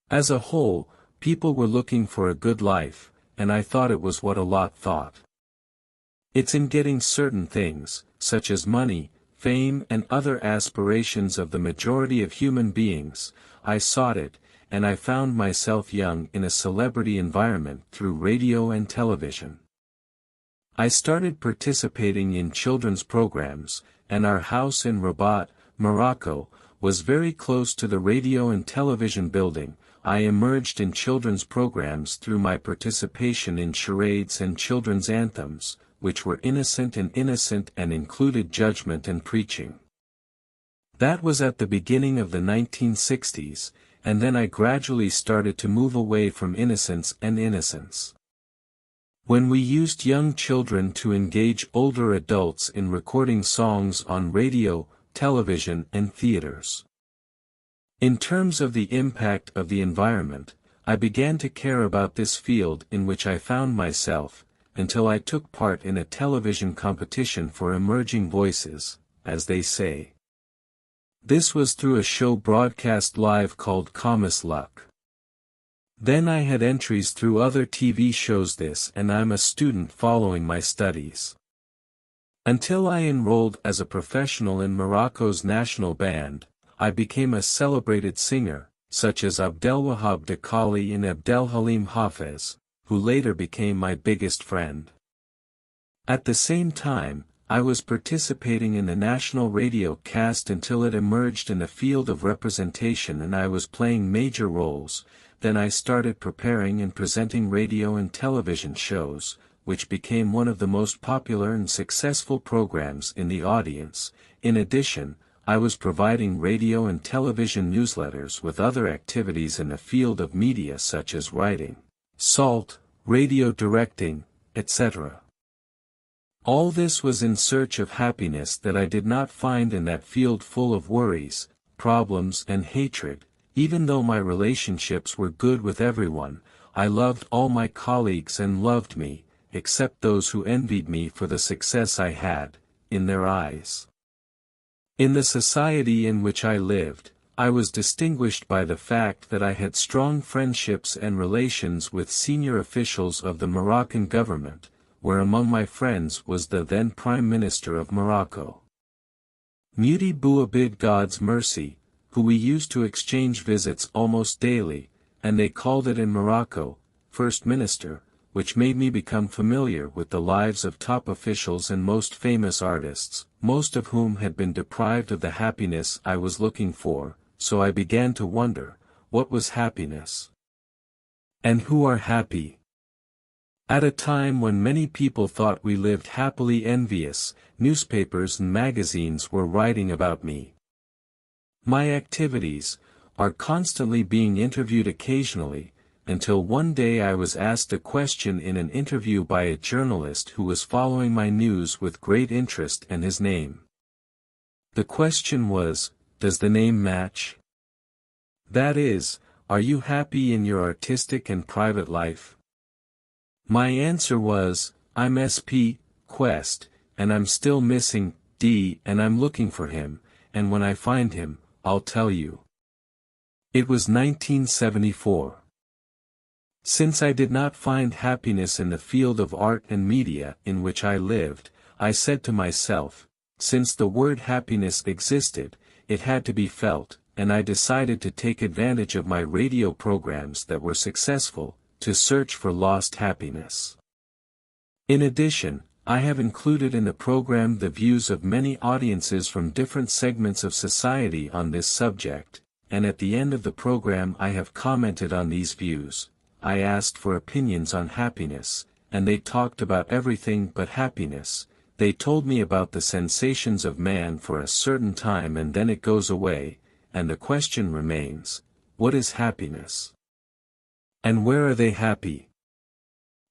As a whole, people were looking for a good life, and I thought it was what a lot thought. It's in getting certain things, such as money, fame and other aspirations of the majority of human beings. I sought it, and I found myself young in a celebrity environment through radio and television. I started participating in children's programs, and our house in Rabat, Morocco, was very close to the radio and television building. I emerged in children's programs through my participation in charades and children's anthems, which were innocent and included judgment and preaching. That was at the beginning of the 1960s, and then I gradually started to move away from innocence. When we used young children to engage older adults in recording songs on radio, television and theaters. In terms of the impact of the environment, I began to care about this field in which I found myself, until I took part in a television competition for emerging voices, as they say. This was through a show broadcast live called Comus Luck. Then I had entries through other TV shows and I'm a student following my studies. Until I enrolled as a professional in Morocco's national band, I became a celebrated singer, such as Abdelwahab Dakali and Abdelhalim Hafez, who later became my biggest friend. At the same time, I was participating in the national radio cast until it emerged in the field of representation and I was playing major roles. Then I started preparing and presenting radio and television shows, which became one of the most popular and successful programs in the audience. In addition, I was providing radio and television newsletters with other activities in the field of media such as writing, salt, radio directing, etc. All this was in search of happiness that I did not find in that field full of worries, problems and hatred. Even though my relationships were good with everyone, I loved all my colleagues and loved me, except those who envied me for the success I had, in their eyes. In the society in which I lived, I was distinguished by the fact that I had strong friendships and relations with senior officials of the Moroccan government, where among my friends was the then Prime Minister of Morocco, Mufti Bouabid God's Mercy, who we used to exchange visits almost daily, and they called it in Morocco, First Minister, which made me become familiar with the lives of top officials and most famous artists, most of whom had been deprived of the happiness I was looking for, so I began to wonder, what was happiness? And who are happy? At a time when many people thought we lived happily envious, newspapers and magazines were writing about me. My activities are constantly being interviewed occasionally, until one day I was asked a question in an interview by a journalist who was following my news with great interest and his name. The question was, does the name match? That is, are you happy in your artistic and private life? My answer was, I'm SP, Quest, and I'm still missing D and I'm looking for him, and when I find him, I'll tell you. It was 1974. Since I did not find happiness in the field of art and media in which I lived, I said to myself, since the word happiness existed, it had to be felt, and I decided to take advantage of my radio programs that were successful, to search for lost happiness. In addition, I have included in the program the views of many audiences from different segments of society on this subject, and at the end of the program I have commented on these views. I asked for opinions on happiness, and they talked about everything but happiness. They told me about the sensations of man for a certain time and then it goes away, and the question remains, what is happiness? And where are they happy?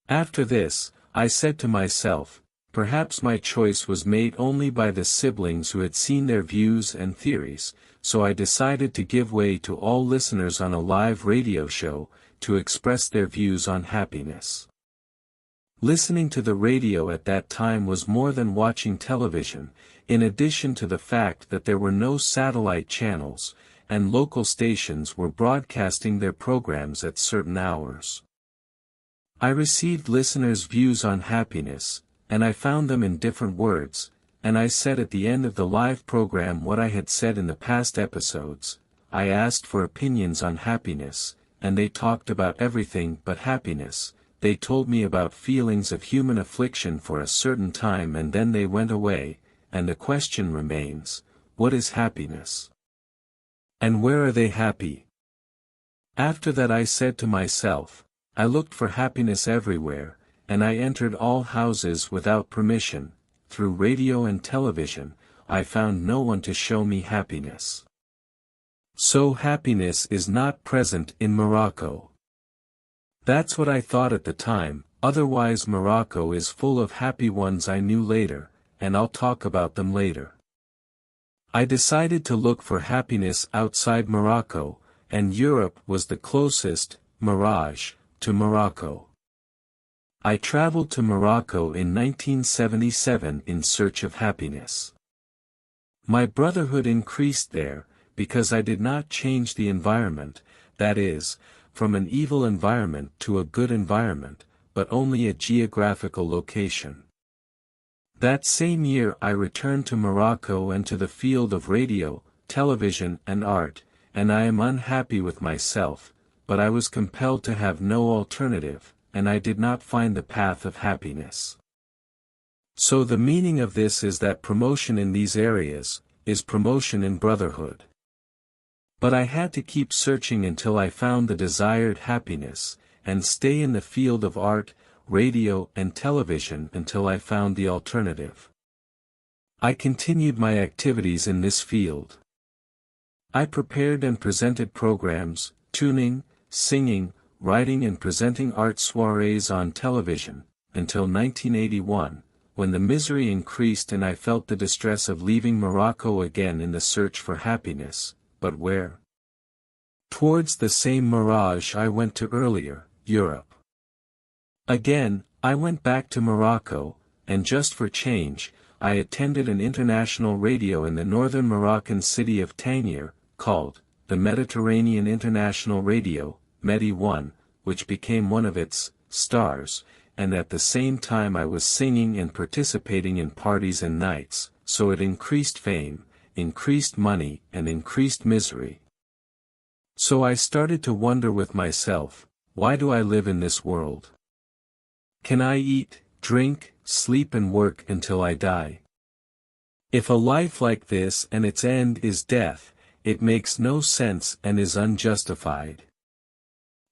After this, I said to myself, perhaps my choice was made only by the siblings who had seen their views and theories, so I decided to give way to all listeners on a live radio show, to express their views on happiness. Listening to the radio at that time was more than watching television, in addition to the fact that there were no satellite channels, and local stations were broadcasting their programs at certain hours. I received listeners' views on happiness, and I found them in different words, and I said at the end of the live program what I had said in the past episodes. I asked for opinions on happiness, and they talked about everything but happiness. They told me about feelings of human affliction for a certain time and then they went away, and the question remains, what is happiness? And where are they happy? After that I said to myself, I looked for happiness everywhere, and I entered all houses without permission. Through radio and television, I found no one to show me happiness. So happiness is not present in Morocco. That's what I thought at the time, otherwise Morocco is full of happy ones I knew later, and I'll talk about them later. I decided to look for happiness outside Morocco, and Europe was the closest mirage to Morocco. I traveled to Morocco in 1977 in search of happiness. My brotherhood increased there, because I did not change the environment, that is, from an evil environment to a good environment, but only a geographical location. That same year I returned to Morocco and to the field of radio, television and art, and I am unhappy with myself, but I was compelled to have no alternative, and I did not find the path of happiness. So the meaning of this is that promotion in these areas is promotion in brotherhood. But I had to keep searching until I found the desired happiness, and stay in the field of art, radio and television until I found the alternative. I continued my activities in this field. I prepared and presented programs, tuning, singing, writing and presenting art soirees on television, until 1981, when the misery increased and I felt the distress of leaving Morocco again in the search for happiness, but where? Towards the same mirage I went to earlier, Europe. Again, I went back to Morocco, and just for change, I attended an international radio in the northern Moroccan city of Tangier, called the Mediterranean International Radio, Medi 1, which became one of its stars, and at the same time I was singing and participating in parties and nights, so it increased fame, increased money and increased misery. So I started to wonder with myself, why do I live in this world? Can I eat, drink, sleep and work until I die? If a life like this and its end is death, it makes no sense and is unjustified.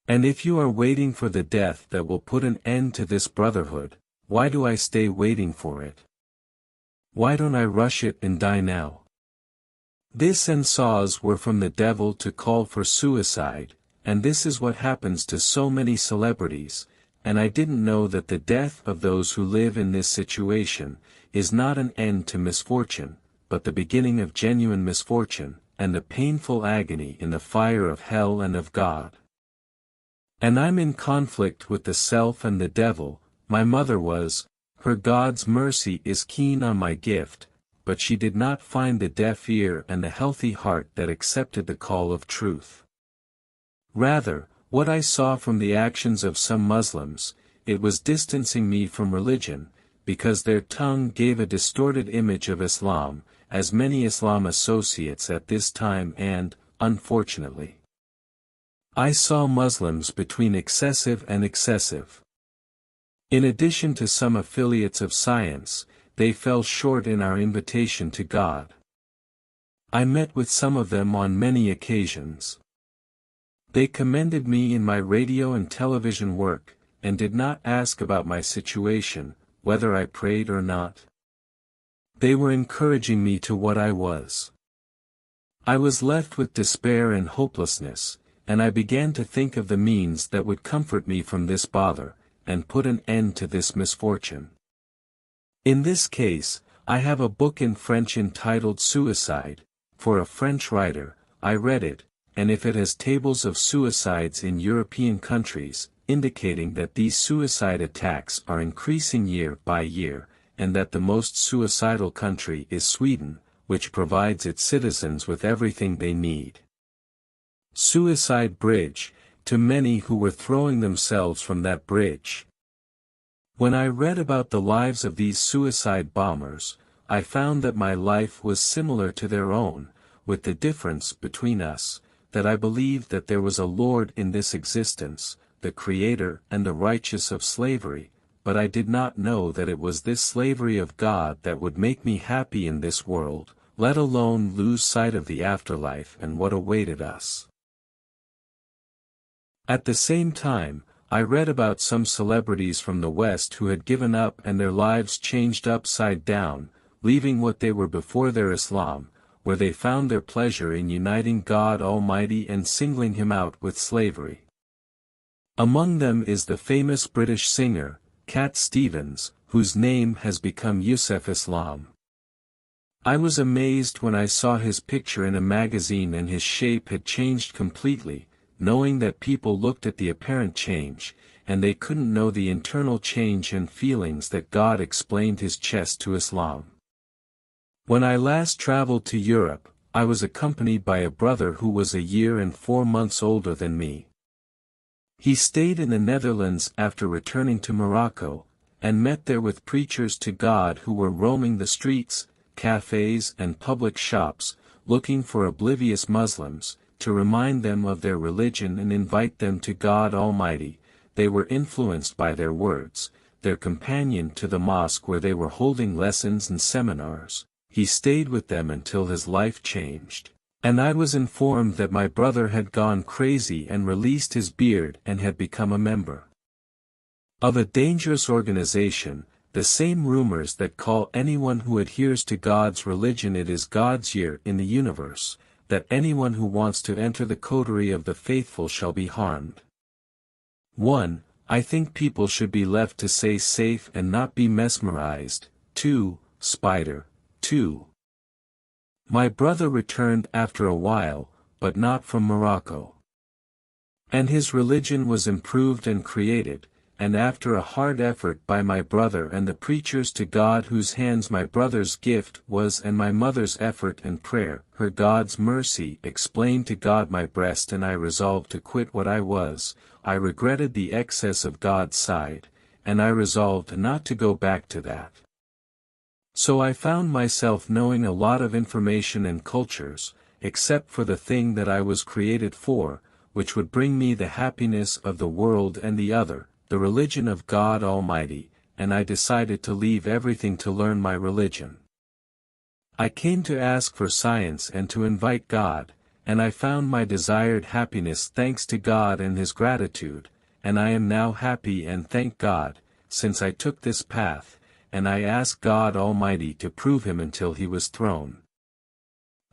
And if you are waiting for the death that will put an end to this brotherhood, why do I stay waiting for it? Why don't I rush it and die now? This and saws were from the devil to call for suicide, and this is what happens to so many celebrities, and I didn't know that the death of those who live in this situation is not an end to misfortune, but the beginning of genuine misfortune, and the painful agony in the fire of hell and of God. And I'm in conflict with the self and the devil. My mother was, her God's mercy is keen on my gift, but she did not find the deaf ear and the healthy heart that accepted the call of truth. Rather, what I saw from the actions of some Muslims, it was distancing me from religion, because their tongue gave a distorted image of Islam, as many Islam associates at this time and, unfortunately, I saw Muslims between excessive and excessive. In addition to some affiliates of science, they fell short in our invitation to God. I met with some of them on many occasions. They commended me in my radio and television work, and did not ask about my situation, whether I prayed or not. They were encouraging me to what I was. I was left with despair and hopelessness, and I began to think of the means that would comfort me from this bother, and put an end to this misfortune. In this case, I have a book in French entitled Suicide, for a French writer. I read it, and if it has tables of suicides in European countries, indicating that these suicide attacks are increasing year by year, and that the most suicidal country is Sweden, which provides its citizens with everything they need. Suicide bridge, to many who were throwing themselves from that bridge. When I read about the lives of these suicide bombers, I found that my life was similar to their own, with the difference between us, that I believed that there was a Lord in this existence, the Creator and the righteous of slavery, but I did not know that it was this slavery of God that would make me happy in this world, let alone lose sight of the afterlife and what awaited us. At the same time, I read about some celebrities from the West who had given up and their lives changed upside down, leaving what they were before their Islam, where they found their pleasure in uniting God Almighty and singling Him out with slavery. Among them is the famous British singer, Cat Stevens, whose name has become Yusuf Islam. I was amazed when I saw his picture in a magazine and his shape had changed completely, knowing that people looked at the apparent change, and they couldn't know the internal change and feelings that God explained his chest to Islam. When I last traveled to Europe, I was accompanied by a brother who was a year and 4 months older than me. He stayed in the Netherlands after returning to Morocco, and met there with preachers to God who were roaming the streets, cafes and public shops, looking for oblivious Muslims, to remind them of their religion and invite them to God Almighty. They were influenced by their words, their companion to the mosque where they were holding lessons and seminars. He stayed with them until his life changed, and I was informed that my brother had gone crazy and released his beard and had become a member of a dangerous organization, the same rumors that call anyone who adheres to God's religion it is God's year in the universe, that anyone who wants to enter the coterie of the faithful shall be harmed. 1. I think people should be left to stay safe and not be mesmerized. 2. Spider. 2. My brother returned after a while, but not from Morocco. And his religion was improved and created, and after a hard effort by my brother and the preachers to God whose hands my brother's gift was and my mother's effort and prayer, her God's mercy explained to God my breast and I resolved to quit what I was. I regretted the excess of God's side, and I resolved not to go back to that. So I found myself knowing a lot of information and cultures, except for the thing that I was created for, which would bring me the happiness of the world and the other, the religion of God Almighty, and I decided to leave everything to learn my religion. I came to ask for science and to invite God, and I found my desired happiness thanks to God and His gratitude, and I am now happy and thank God, since I took this path, and I asked God Almighty to prove Him until He was thrown.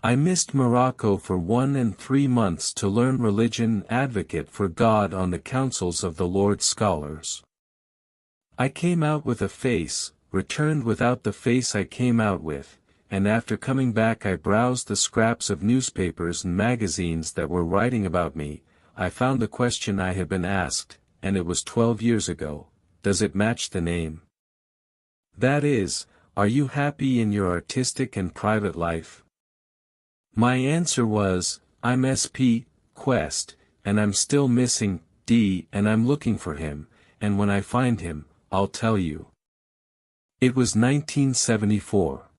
I missed Morocco for 1 and 3 months to learn religion and advocate for God on the councils of the Lord's scholars. I came out with a face, returned without the face I came out with, and after coming back I browsed the scraps of newspapers and magazines that were writing about me. I found the question I had been asked, and it was 12 years ago. Does it match the name? That is, are you happy in your artistic and private life? My answer was, I'm SP, Quest, and I'm still missing D and I'm looking for him, and when I find him, I'll tell you. It was 1974.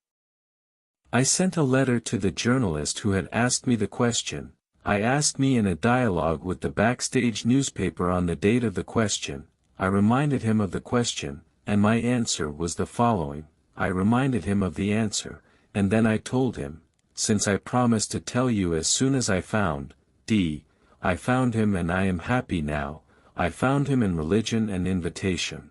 I sent a letter to the journalist who had asked me the question. I asked me in a dialogue with the Backstage newspaper on the date of the question. I reminded him of the question, and my answer was the following. I reminded him of the answer, and then I told him, since I promised to tell you as soon as I found D, I found him and I am happy now. I found him in religion and invitation.